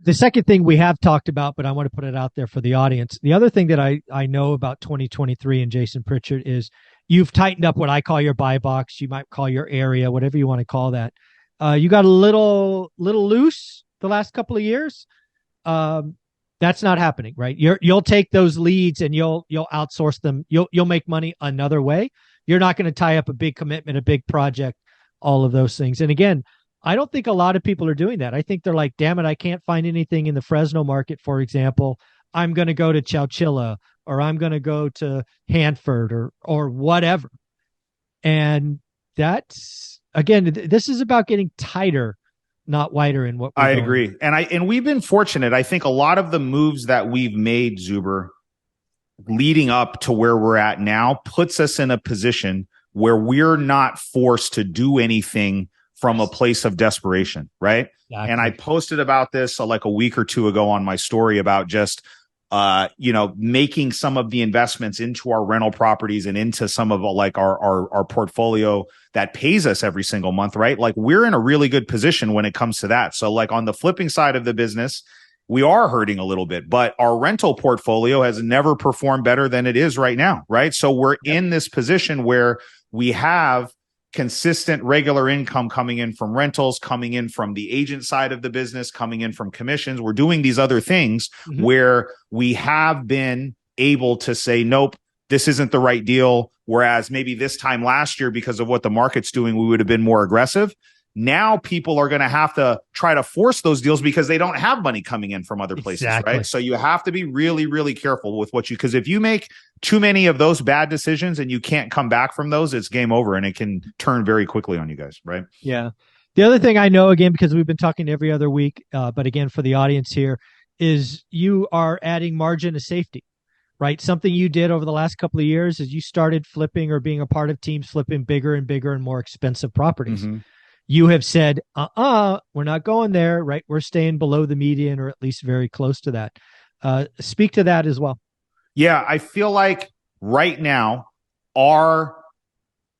The second thing we have talked about, but I want to put it out there for the audience. The other thing that I know about 2023 and Jason Pritchard is you've tightened up what I call your buy box. You might call your area, whatever you want to call that. You got a little loose the last couple of years. That's not happening, right? You'll take those leads and you'll outsource them. You'll make money another way. You're not going to tie up a big commitment, a big project, all of those things. And again, I don't think a lot of people are doing that. I think they're like, damn it, I can't find anything in the Fresno market, for example. I'm going to go to Chowchilla, or I'm going to go to Hanford, or whatever. And that's, again, this is about getting tighter, not wider in what we're I doing. agree. And we've been fortunate. I think a lot of the moves that we've made, Zuber, leading up to where we're at now puts us in a position where we're not forced to do anything from a place of desperation, right? Exactly. And I posted about this like a week or two ago on my story about just making some of the investments into our rental properties and into some of like our portfolio that pays us every single month, right? Like we're in a really good position when it comes to that. So like on the flipping side of the business, we are hurting a little bit, but our rental portfolio has never performed better than it is right now, right? So we're in this position where we have consistent regular income coming in from rentals, coming in from the agent side of the business, coming in from commissions. We're doing these other things where we have been able to say, nope, this isn't the right deal. Whereas maybe this time last year, because of what the market's doing, we would have been more aggressive. Now people are going to have to try to force those deals because they don't have money coming in from other places, right? So you have to be really, really careful with because if you make too many of those bad decisions and you can't come back from those, it's game over and it can turn very quickly on you guys, right? Yeah. The other thing I know, again, because we've been talking every other week, but again, for the audience here, is you are adding margin of safety, right? Something you did over the last couple of years is you started flipping or being a part of teams flipping bigger and bigger and more expensive properties. You have said, we're not going there, right? We're staying below the median or at least very close to that. Speak to that as well. Yeah, I feel like right now, our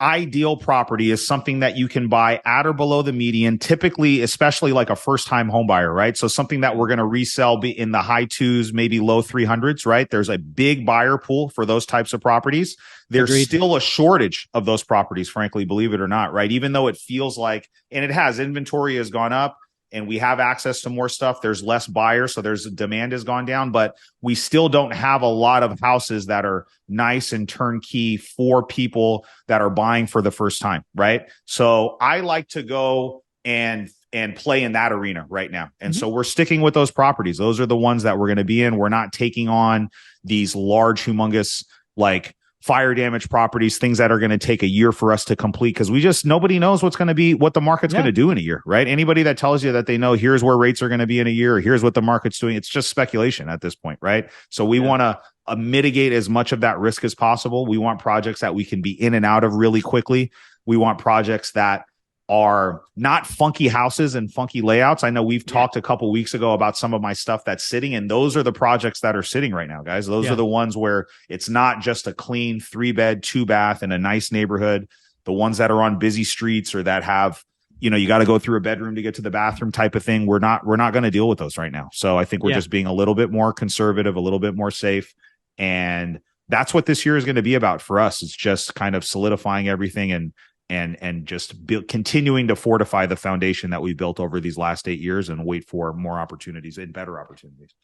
ideal property is something that you can buy at or below the median, typically, especially like a first-time home buyer, right? So something that we're going to resell be in the high twos, maybe low 300s, right? There's a big buyer pool for those types of properties. There's still a shortage of those properties, frankly, believe it or not, right? Even though it feels like, and it has, inventory has gone up and we have access to more stuff. There's less buyers, so demand has gone down, but we still don't have a lot of houses that are nice and turnkey for people that are buying for the first time, right? So I like to go and play in that arena right now. And so we're sticking with those properties. Those are the ones that we're going to be in. We're not taking on these large, humongous, like fire damage properties, things that are going to take a year for us to complete because nobody knows what the market's going to do in a year, right? Anybody that tells you that they know here's where rates are going to be in a year, or here's what the market's doing, it's just speculation at this point, right? So we want to mitigate as much of that risk as possible. We want projects that we can be in and out of really quickly. We want projects that are not funky houses and funky layouts. I know we've talked a couple weeks ago about some of my stuff that's sitting, and those are the projects that are sitting right now, guys. Those are the ones where it's not just a clean 3-bed, 2-bath in a nice neighborhood. The ones that are on busy streets or that have, you got to go through a bedroom to get to the bathroom type of thing. We're not going to deal with those right now. So I think we're just being a little bit more conservative, a little bit more safe. And that's what this year is going to be about for us. It's just kind of solidifying everything and just continuing to fortify the foundation that we built over these last 8 years and wait for more opportunities and better opportunities.